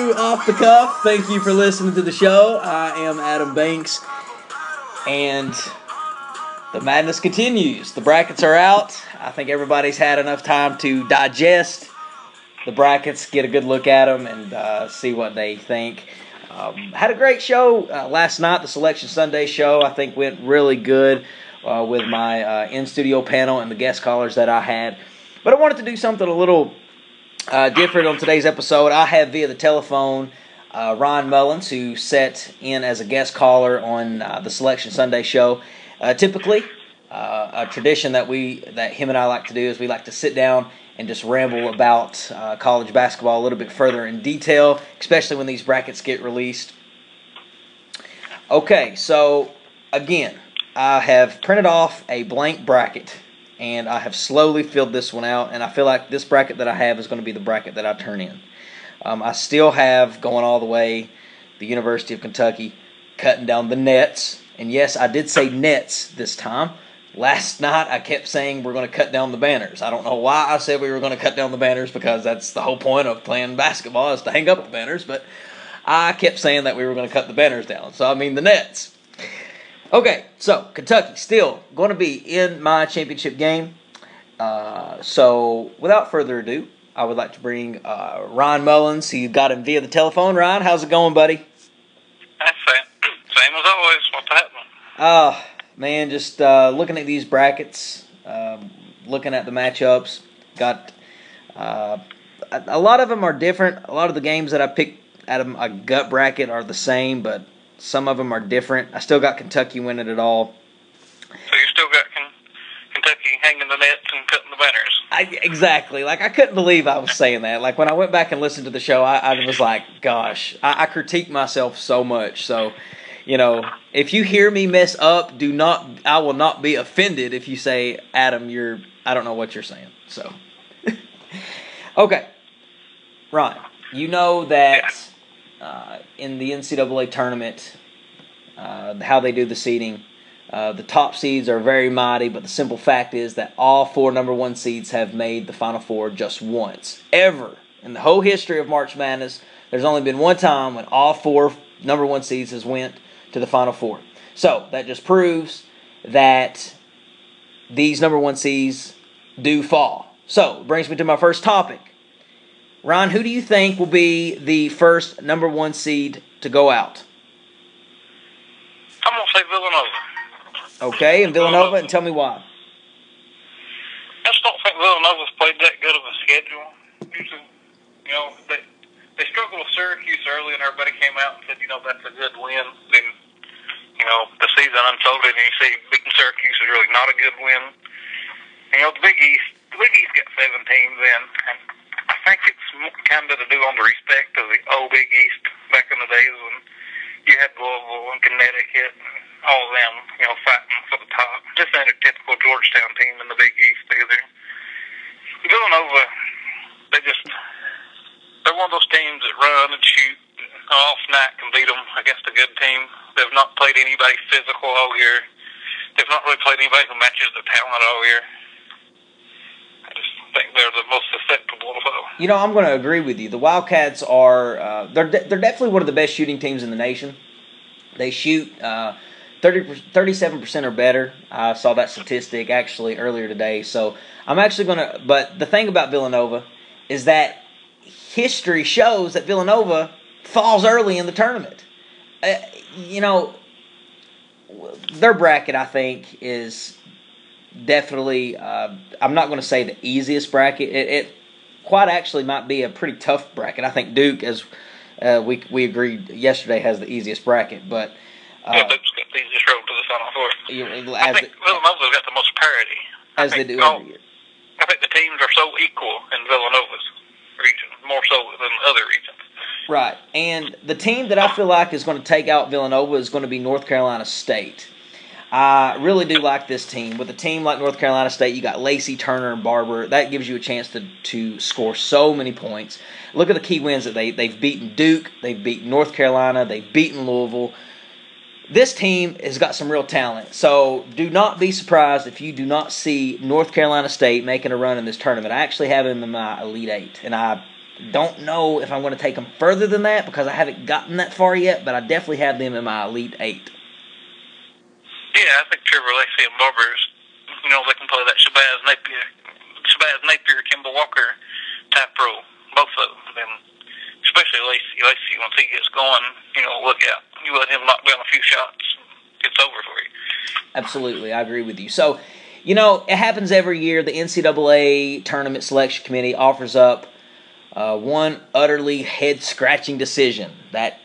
to Off the Cuff. Thank you for listening to the show. I am Adam Banks, and the madness continues. The brackets are out. I think everybody's had enough time to digest the brackets, get a good look at them, and see what they think. Had a great show last night, the Selection Sunday show. I think went really good with my in-studio panel and the guest callers that I had. But I wanted to do something a little different on today's episode. I have via the telephone Ron Mullins, who sat in as a guest caller on the Selection Sunday show. Typically, a tradition that him and I like to do is we like to sit down and just ramble about college basketball a little bit further in detail, especially when these brackets get released. Okay, so again, I have printed off a blank bracket, and I have slowly filled this one out, and I feel like this bracket that I have is going to be the bracket that I turn in. I still have, going all the way, the University of Kentucky cutting down the nets. And yes, I did say nets this time. Last night, I kept saying we're going to cut down the banners. I don't know why I said we were going to cut down the banners, because that's the whole point of playing basketball, is to hang up the banners. But I kept saying that we were going to cut the banners down. So, I mean the nets. Okay, so Kentucky still going to be in my championship game. So without further ado, I would like to bring Ron Mullins. You got him via the telephone. Ron, how's it going, buddy? That's same as always. What's happening? Man, just looking at these brackets, looking at the matchups. Got a lot of them are different. A lot of the games that I picked out of a gut bracket are the same, but some of them are different. I still got Kentucky winning it all. So you still got Kentucky hanging the nets and cutting the banners. Exactly. Like, I couldn't believe I was saying that. Like, when I went back and listened to the show, I was like, gosh, I critique myself so much. So, you know, if you hear me mess up, I will not be offended if you say, Adam, I don't know what you're saying. So, okay. Ron, you know that in the NCAA tournament, how they do the seeding, the top seeds are very mighty, but the simple fact is that all 4 number 1 seeds have made the Final Four just once. Ever. In the whole history of March Madness, there's only been one time when all 4 number 1 seeds has went to the Final Four. So, that just proves that these number 1 seeds do fall. So, it brings me to my first topic. Ron, who do you think will be the first number 1 seed to go out? I'm going to say Villanova. Okay, and Villanova, and tell me why. I just don't think Villanova's played that good of a schedule. Usually, you know, they struggled with Syracuse early, and everybody came out and said, you know, that's a good win. Then, you know, the season unfolded, and you see beating Syracuse is really not a good win. And, you know, the Big East got 7 teams in, and I think it's kind of to do on the respect of the old Big East back in the days when you had Louisville and Connecticut and all of them, you know, fighting for the top. Just ain't a typical Georgetown team in the Big East either. Villanova, they're one of those teams that run and shoot and off night can beat them against a good team. They've not played anybody physical all year. They've not really played anybody who matches their talent all year. I just think they're the most susceptible of all. You know, I'm going to agree with you. The Wildcats are they're definitely one of the best shooting teams in the nation. They shoot 37% or better. I saw that statistic actually earlier today. So I'm actually going to. But the thing about Villanova is that history shows that Villanova falls early in the tournament. You know, their bracket, I think, is definitely, I'm not going to say the easiest bracket. It quite actually might be a pretty tough bracket. I think Duke, as we agreed yesterday, has the easiest bracket. But Duke's got the easiest road to the Final Four. I think Villanova's got the most parity. As they do every year. I think the teams are so equal in Villanova's region, more so than other regions. Right, and the team that I feel like is going to take out Villanova is going to be North Carolina State. I really do like this team. With a team like North Carolina State, you got Lacey, Turner, and Barber. That gives you a chance to score so many points. Look at the key wins that they've beaten Duke, they've beaten North Carolina, they've beaten Louisville. This team has got some real talent. So do not be surprised if you do not see North Carolina State making a run in this tournament. I actually have them in my Elite Eight, and I Don't know if I'm going to take them further than that because I haven't gotten that far yet, but I definitely have them in my Elite 8. Yeah, I think Trevor Lacey and Barbers, they can play that Shabazz Napier, Kimball Walker type role, both of them. And especially Lacey. Lacey, once he gets going, look out. You let him knock down a few shots, it's over for you. Absolutely, I agree with you. So, it happens every year. The NCAA Tournament Selection Committee offers up one utterly head-scratching decision. That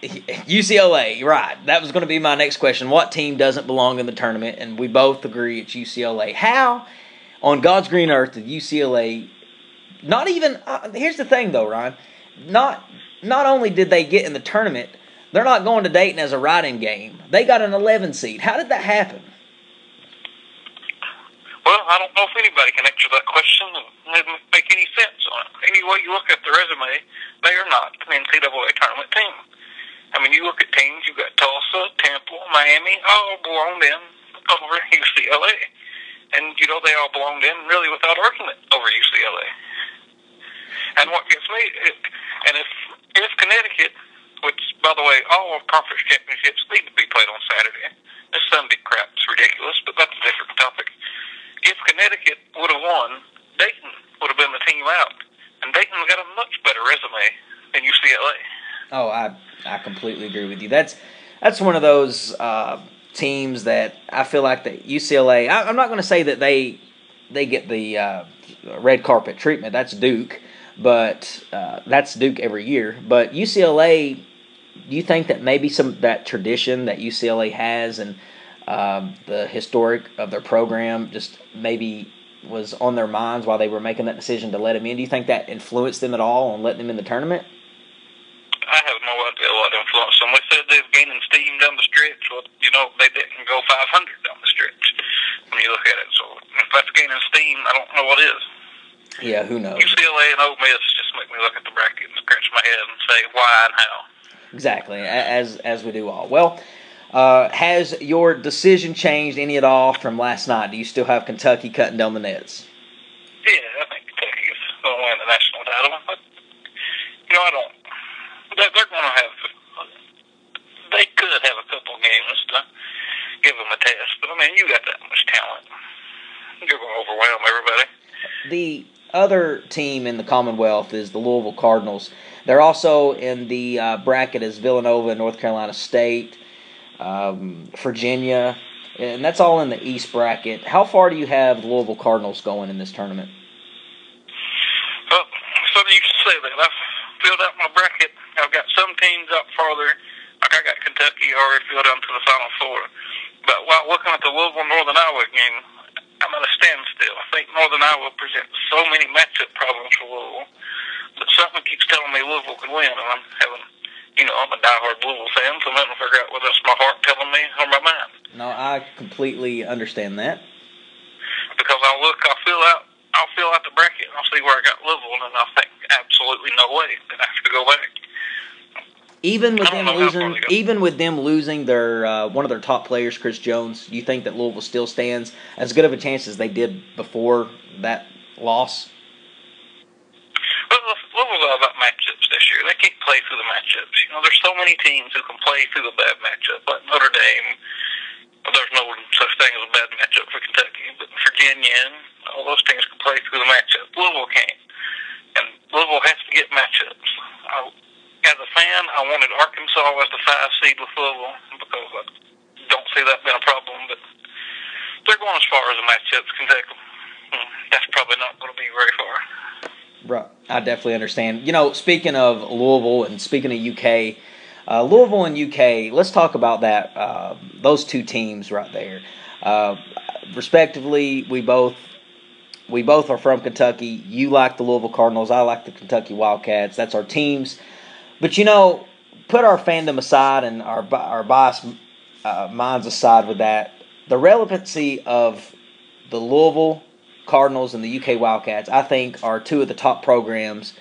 UCLA, right. That was going to be my next question. What team doesn't belong in the tournament? And we both agree it's UCLA. How, on God's green earth, did UCLA not even here's the thing, though, Ryan. Not only did they get in the tournament, they're not going to Dayton as a write-in game. They got an 11 seed. How did that happen? Well, I don't know if anybody can answer that question and make any sense on it. Any way you look at the resume, they are not an NCAA tournament team. I mean, you look at teams, you've got Tulsa, Temple, Miami, all belonged in over UCLA. And, they all belonged in really without argument over UCLA. And what gets me, if Connecticut, which, by the way, all conference championships need to be played on Saturday. This Sunday crap's ridiculous, but that's a different topic. If Connecticut would have won, Dayton would have been the team out. And Dayton's got a much better resume than UCLA. Oh, I completely agree with you. That's one of those teams that I feel like the UCLA. I'm not going to say that they get the red carpet treatment. That's Duke, but that's Duke every year. But UCLA, do you think that maybe that tradition that UCLA has and the historic of their program just maybe was on their minds while they were making that decision to let him in? Do you think that influenced them at all on letting him in the tournament? I have no idea what influenced them. They said they were gaining steam down the stretch. Well, they didn't go 500 down the stretch when you look at it. So if that's gaining steam, I don't know what is. Yeah, who knows? UCLA and Ole Miss just make me look at the bracket and scratch my head and say why and how. Exactly, as we do all. Well, has your decision changed any at all from last night? Do you still have Kentucky cutting down the nets? Yeah, I think Kentucky is going to win the national title. But, I don't. They're going to have. They could have a couple games to give them a test. But, you got that much talent. You're going to overwhelm everybody. The other team in the Commonwealth is the Louisville Cardinals. They're also in the bracket as Villanova and North Carolina State, Virginia, and that's all in the East bracket. How far do you have the Louisville Cardinals going in this tournament? Well, funny you should say that. I've filled out my bracket. I've got some teams up farther. Like I got Kentucky already filled out to the Final Four. But while looking at the Louisville-Northern Iowa game, I'm at a standstill. I think Northern Iowa presents so many matchup problems for Louisville that something keeps telling me Louisville can win, and I'm having, I'm a diehard Louisville fan, so I'm having to figure out whether it's my heart telling me or my mind. No, I completely understand that. Because I'll fill out the bracket, and I'll see where I got Louisville, and I'll think absolutely no way. Then I have to go back. Even with them losing their one of their top players, Chris Jones, you think that Louisville still stands as good of a chance as they did before that loss? Well, Louisville's all about matchups this year. They can't play through the matchups. There's so many teams who can play through the bad matchup. Like Notre Dame, there's no such thing as a bad matchup for Kentucky. But Virginia and all those teams can play through the matchup. Louisville can't. And Louisville has to get matchups. As a fan, I wanted Arkansas as the 5 seed with Louisville because I don't see that being a problem. But they're going as far as the matchups can take them. That's probably not going to be very far. Right, I definitely understand. Speaking of Louisville and speaking of UK, Louisville and UK, let's talk about that. Those two teams right there, respectively. We both are from Kentucky. You like the Louisville Cardinals. I like the Kentucky Wildcats. That's our teams. But, put our fandom aside and our biased minds aside with that. The relevancy of the Louisville Cardinals and the UK Wildcats, I think, are two of the top programs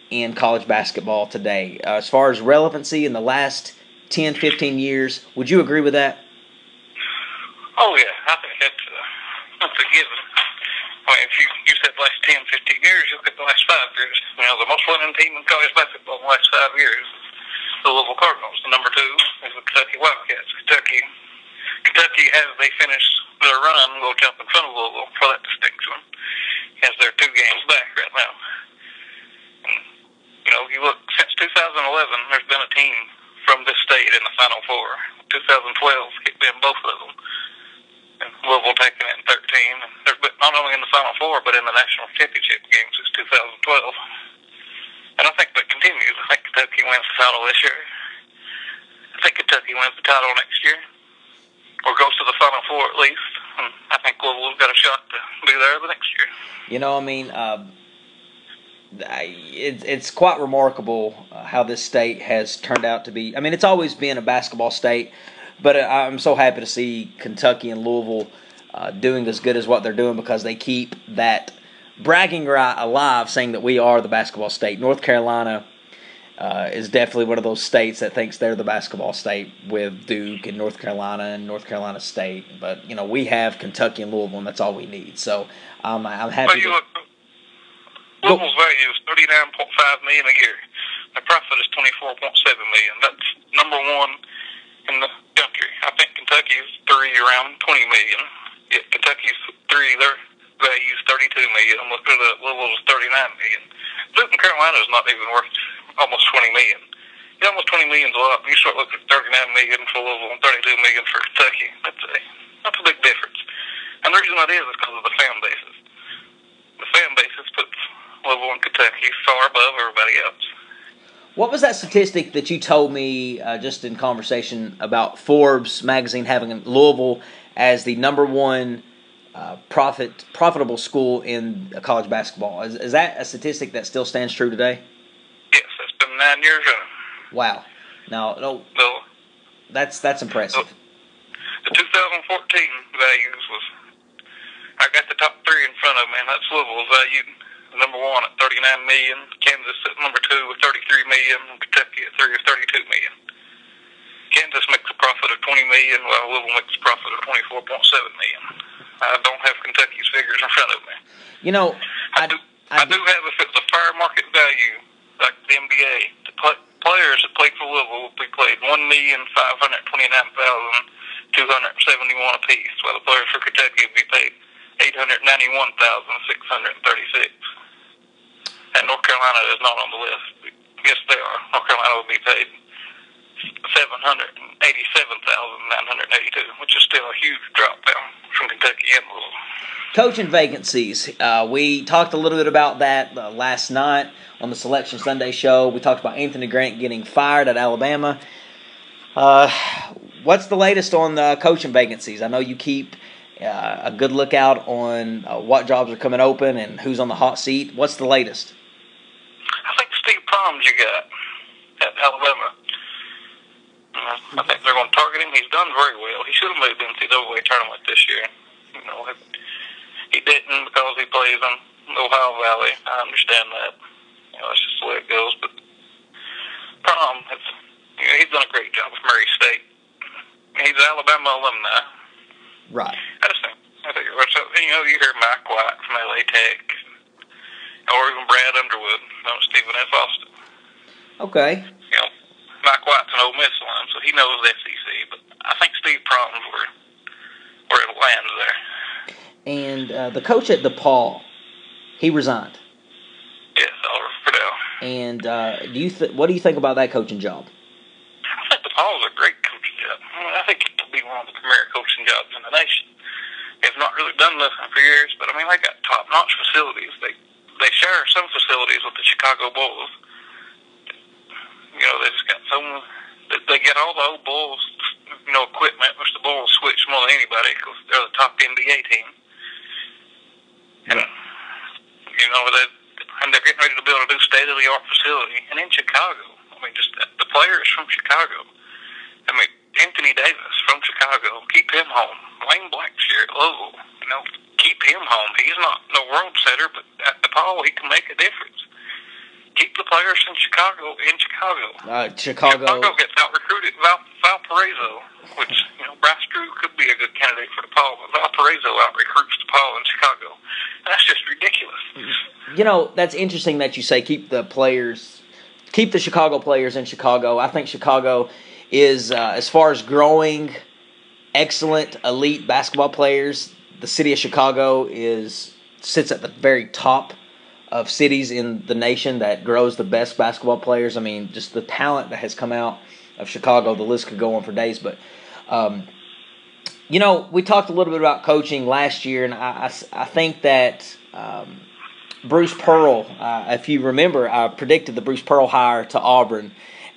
in college basketball today. As far as relevancy in the last 10, 15 years, would you agree with that? Oh, yeah. I think that's a given. If you said last 10, 15 years, you look at the last 5 years. You know, the most winning team in college basketball in the last 5 years is the Louisville Cardinals. The number 2 is the Kentucky Wildcats. Kentucky, as they finish their run, will jump in front of Louisville for that distinction, as they're 2 games back right now. And, you know, you look, since 2011, there's been a team from this state in the Final Four. 2012, it's been both of them. And Louisville taking it in 13. And there's been not only in the Final Four, but in the national championship game since 2012. And I think that continues. I think Kentucky wins the title this year. I think Kentucky wins the title next year, or goes to the Final Four at least. And I think Louisville's got a shot to be there the next year. You know, I mean, it's quite remarkable how this state has turned out to be. I mean, it's always been a basketball state, but I'm so happy to see Kentucky and Louisville doing as good as what they're doing, because they keep that bragging right alive, saying that we are the basketball state. North Carolina is definitely one of those states that thinks they're the basketball state, with Duke and North Carolina State. But, you know, we have Kentucky and Louisville, and that's all we need. So I'm happy. Louisville's value is $39.5 million a year. The profit is $24.7 million. That's number 1 in the country. I think Kentucky's 3 around $20 million. Yet Kentucky's 3, their value is $32 million. I'm looking at Louisville's $39 million. Duke and Carolina is not even worth almost $20 million. You know, almost $20 million is a lot. You start looking at $39 million for Louisville and $32 million for Kentucky. That's a big difference. And the reason that is because of the fan bases. The fan bases puts Louisville and Kentucky far above everybody else. What was that statistic that you told me just in conversation about Forbes magazine having Louisville as the number 1 profitable school in college basketball? Is that a statistic that still stands true today? Yes, it's been 9 years running. Wow. Now, that's impressive. The 2014 values was, I got the top 3 in front of me, and that's Louisville's valued number 1 at $39 million, Kansas at number 2 with $33 million, and Kentucky at 3 with $32 million. Kansas makes a profit of $20 million, while Louisville makes a profit of $24.7 million. I don't have Kentucky's figures in front of me. You know, I do have, if it's a fair market value, like the NBA, the players that played for Louisville will be paid $1,529,271 apiece, while the players for Kentucky will be paid $891,636. And North Carolina is not on the list. Yes, they are. North Carolina will be paid $787,982, which is still a huge drop down from Kentucky and Louisville. Coaching vacancies. We talked a little bit about that last night on the Selection Sunday show. We talked about Anthony Grant getting fired at Alabama. What's the latest on the coaching vacancies? I know you keep a good lookout on what jobs are coming open and who's on the hot seat. What's the latest? I think Steve Proms you got at Alabama. I think they're going to target him. He's done very well. He should have moved into the NCAA tournament this year. You know, he didn't because he plays in Ohio Valley. I understand that. You know, that's just the way it goes. But Prom, he's done a great job with Murray State. He's an Alabama alumni. Right. I think, you know, you hear Mike White from LA Tech, or even Brad Underwood, Stephen F. Austin. Okay. You know, Mike White's an Ole Miss alum, so he knows the SEC, but I think Steve Proms where it lands there. And the coach at DePaul, he resigned. Yes, Oliver Friedel. And what do you think about that coaching job? I think DePaul's a great coaching job. I think it'll be one of the premier coaching jobs in the nation. They've not really done nothing for years, but I mean, they got top-notch facilities. They share some facilities with the Chicago Bulls. You know, they just got they get all the old Bulls, you know, equipment, which the Bulls switch more than anybody because they're the top NBA team. And, you know, they're getting ready to build a new state-of-the-art facility. And in Chicago, I mean, just the players from Chicago. I mean, Anthony Davis from Chicago, keep him home. Wayne Blackshear at Louisville, you know, keep him home. He's not no world setter, but at DePaul, he can make a difference. keep the players in Chicago. Chicago gets out-recruited. Valparaiso, which, Bryce Drew could be a good candidate for DePaul, but Valparaiso out-recruits DePaul in Chicago. And that's just ridiculous. That's interesting that you say keep the Chicago players in Chicago. I think Chicago is, as far as growing excellent elite basketball players, the city of Chicago sits at the very top of cities in the nation that grows the best basketball players. I mean, just the talent that has come out of Chicago, the list could go on for days. But, we talked a little bit about coaching last year, and I think that Bruce Pearl, if you remember, I predicted the Bruce Pearl hire to Auburn,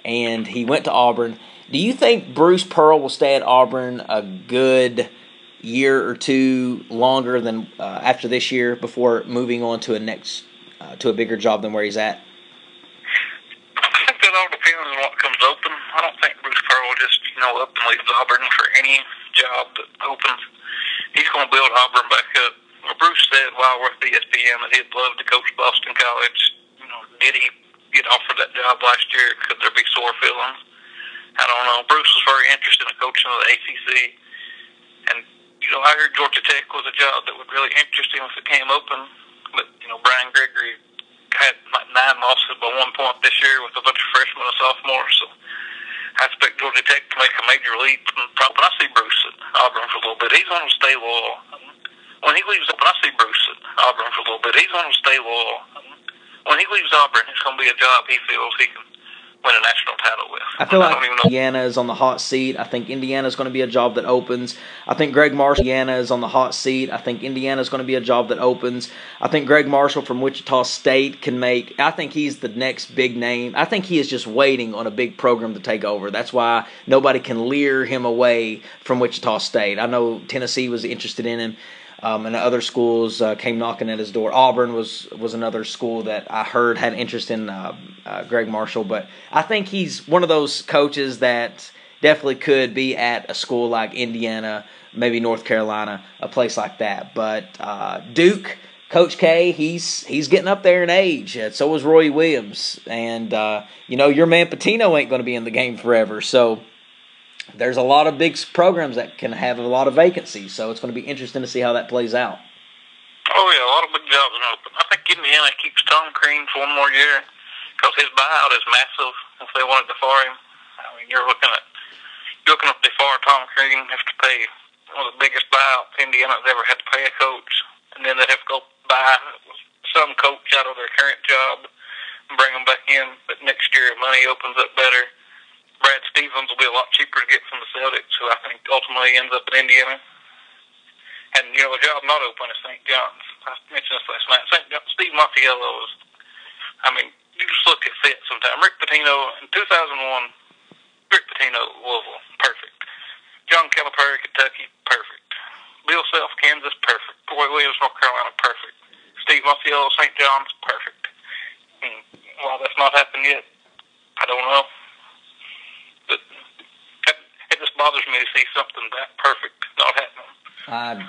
and he went to Auburn. Do you think Bruce Pearl will stay at Auburn a good year or two longer than after this year before moving on to a bigger job than where he's at? I think that all depends on what comes open. I don't think Bruce Pearl will just, up and leave Auburn for any job that opens. He's going to build Auburn back up. Bruce said while we're at ESPN that he'd love to coach Boston College. Did he get offered that job last year? Could there be sore feelings? I don't know. Bruce was very interested in coaching the ACC. And, I heard Georgia Tech was a job that would really interest him if it came open. But, Brian Gregory had like 9 losses by 1 point this year with a bunch of freshmen and sophomores. So I expect Georgia Tech to make a major leap. But I see Bruce at Auburn for a little bit. He's going to stay loyal. When he leaves Auburn, I see Bruce at Auburn for a little bit. He's going to stay loyal. When he leaves Auburn, it's going to be a job he feels he can win a national title with. I feel like Indiana is on the hot seat. I think Indiana is going to be a job that opens. I think Greg Marshall, Indiana is on the hot seat. I think Indiana is going to be a job that opens. I think Greg Marshall from Wichita State can make. I think he's the next big name. I think he is just waiting on a big program to take over. That's why nobody can lure him away from Wichita State. I know Tennessee was interested in him. And other schools came knocking at his door. Auburn was another school that I heard had interest in Greg Marshall. But I think he's one of those coaches that definitely could be at a school like Indiana, maybe North Carolina, a place like that. But Duke, Coach K, he's getting up there in age. So is Roy Williams. And, your man Pitino ain't going to be in the game forever. So there's a lot of big programs that can have a lot of vacancies, so it's going to be interesting to see how that plays out. Oh, yeah, a lot of big jobs are open. I think Indiana keeps Tom Crean for one more year because his buyout is massive if they wanted to fire him. I mean, you're looking at if they fire Tom Crean, they have to pay one of the biggest buyouts Indiana's ever had to pay a coach, and then they'd have to go buy some coach out of their current job and bring them back in, but next year money opens up better. Brad Stevens will be a lot cheaper to get from the Celtics, who I think ultimately ends up in Indiana. And, a job not open is St. John's. I mentioned this last night. Steve Montiello is, you just look at fit sometime. Rick Pitino, in 2001, Rick Pitino, Louisville, perfect. John Calipari, Kentucky, perfect. Bill Self, Kansas, perfect. Roy Williams, North Carolina, perfect. Steve Montiello, St. John's, perfect. And while that's not happened yet, I don't know. But it just bothers me to see something that perfect not happening.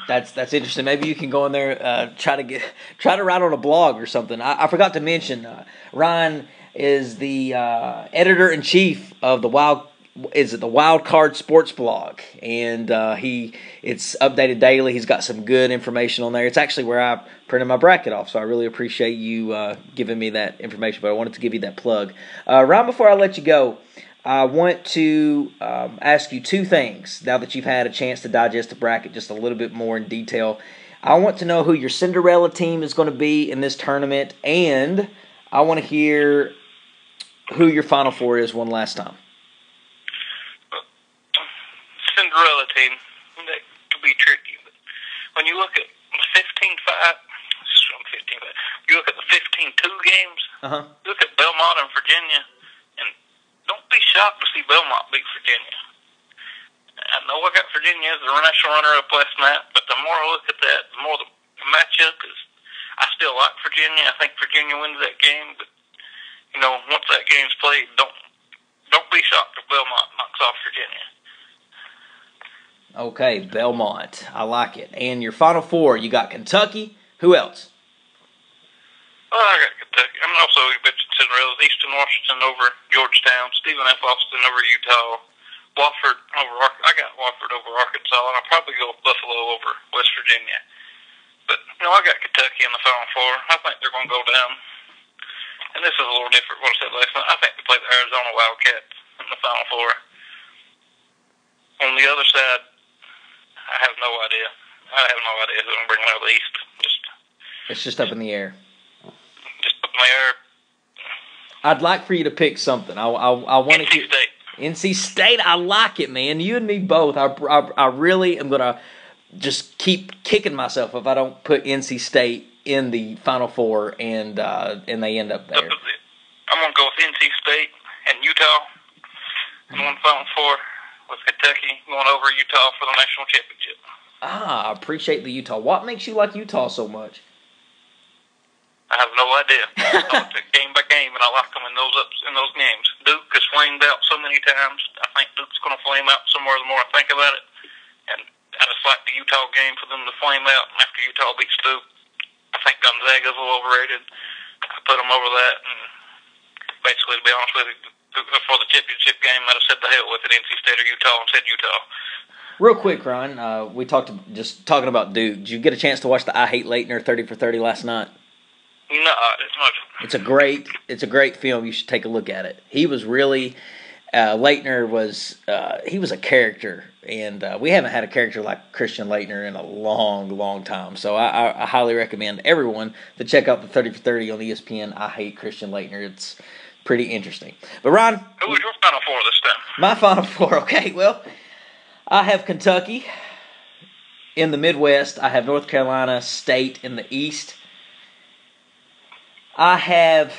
That's interesting. Maybe you can go in there, try to write on a blog or something. I forgot to mention, Ryan is the editor-in-chief of the Wild Card Sports blog, and it's updated daily. He's got some good information on there. It's actually where I printed my bracket off, so I really appreciate you giving me that information. But I wanted to give you that plug. Ryan, before I let you go, I want to ask you 2 things now that you've had a chance to digest the bracket just a little bit more in detail. I want to know who your Cinderella team is going to be in this tournament, and I want to hear who your Final Four is one last time. Cinderella team, that could be tricky. But when you look at 15-5, you look at the 15-2 games, you look at Belmont and Virginia, and don't be shocked to see Belmont beat Virginia. I know I got Virginia as the national runner-up last night, but the more I look at that, the more the matchup is. I still like Virginia. I think Virginia wins that game, but once that game's played, don't be shocked if Belmont knocks off Virginia. Okay, Belmont. I like it. And your Final Four, you got Kentucky. Who else? Oh, I got Kentucky. I'm also mentioned Cinderella Washington over Georgetown, Stephen F. Austin over Utah, Wofford over I got Wofford over Arkansas, and I'll probably go with Buffalo over West Virginia. But, I got Kentucky in the Final Four. I think they're going to go down. And this is a little different from what I said last night. I think they play the Arizona Wildcats in the Final Four. On the other side, I have no idea. Who's going to bring them out of the East. It's just up in the air. Just up in the air. I'd like for you to pick something. I want to NC State. NC State, I like it, man. You and me both. I really am going to just keep kicking myself if I don't put NC State in the Final Four and they end up there. I'm going to go with NC State and Utah in one Final Four with Kentucky going over Utah for the national championship. I appreciate the Utah. What makes you like Utah so much? I have no idea. I looked at game by game, and I like them in those games. Duke has flamed out so many times. I think Duke's going to flame out some more the more I think about it. And I just like the Utah game for them to flame out after Utah beats Duke. I think Gonzaga's a little overrated. I put them over that, and basically, to be honest with you, for the championship game, I'd have said the hell with it, NC State or Utah, and said Utah. Real quick, Ryan, we talking about Duke. Did you get a chance to watch the I Hate Leitner 30 for 30 last night? No, it's not. It's a great film. You should take a look at it. He was really Leitner was he was a character, and we haven't had a character like Christian Leitner in a long, long time. So I highly recommend everyone to check out the 30 for 30 on ESPN. I Hate Christian Leitner. It's pretty interesting. But Ron, who was your Final Four this time? My Final Four. Okay, well, I have Kentucky in the Midwest. I have North Carolina State in the East. I have,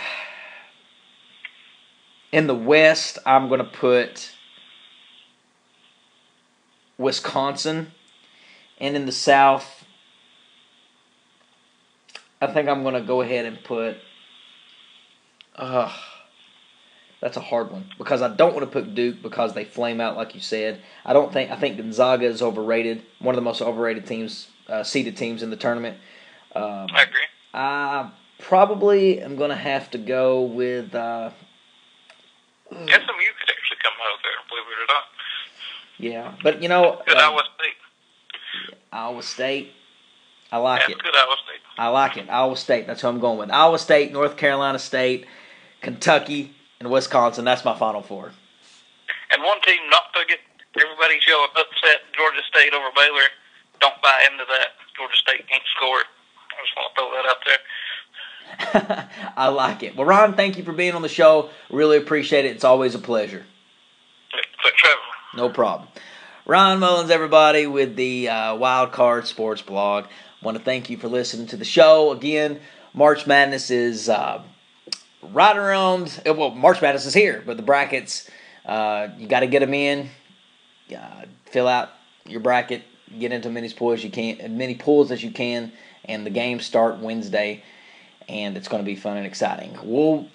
in the West, I'm going to put Wisconsin. And in the South, I think I'm going to go ahead and put, that's a hard one. Because I don't want to put Duke because they flame out like you said. I think Gonzaga is overrated. One of the most overrated teams, seeded teams in the tournament. I agree. Probably I'm going to have to go with... SMU could actually come out there, believe it or not. Yeah, but Good Iowa State. Iowa State, I like it. Good Iowa State. I like it. Iowa State, that's who I'm going with. Iowa State, North Carolina State, Kentucky, and Wisconsin. That's my Final Four. And one team not to get everybody showing upset, Georgia State over Baylor. Don't buy into that. Georgia State can't score. I just want to throw that out there. I like it. Well, Ron, thank you for being on the show. Really appreciate it. It's always a pleasure. Thanks for having me. No problem. Ron Mullins, everybody, with the Wild Card Sports blog. Want to thank you for listening to the show. Again, March Madness is right around. Well, March Madness is here, but the brackets, you got to get them in. Fill out your bracket. Get into many pools as you can, and the games start Wednesday. And it's going to be fun and exciting.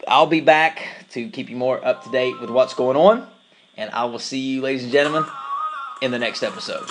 I'll be back to keep you more up to date with what's going on. And I will see you, ladies and gentlemen, in the next episode.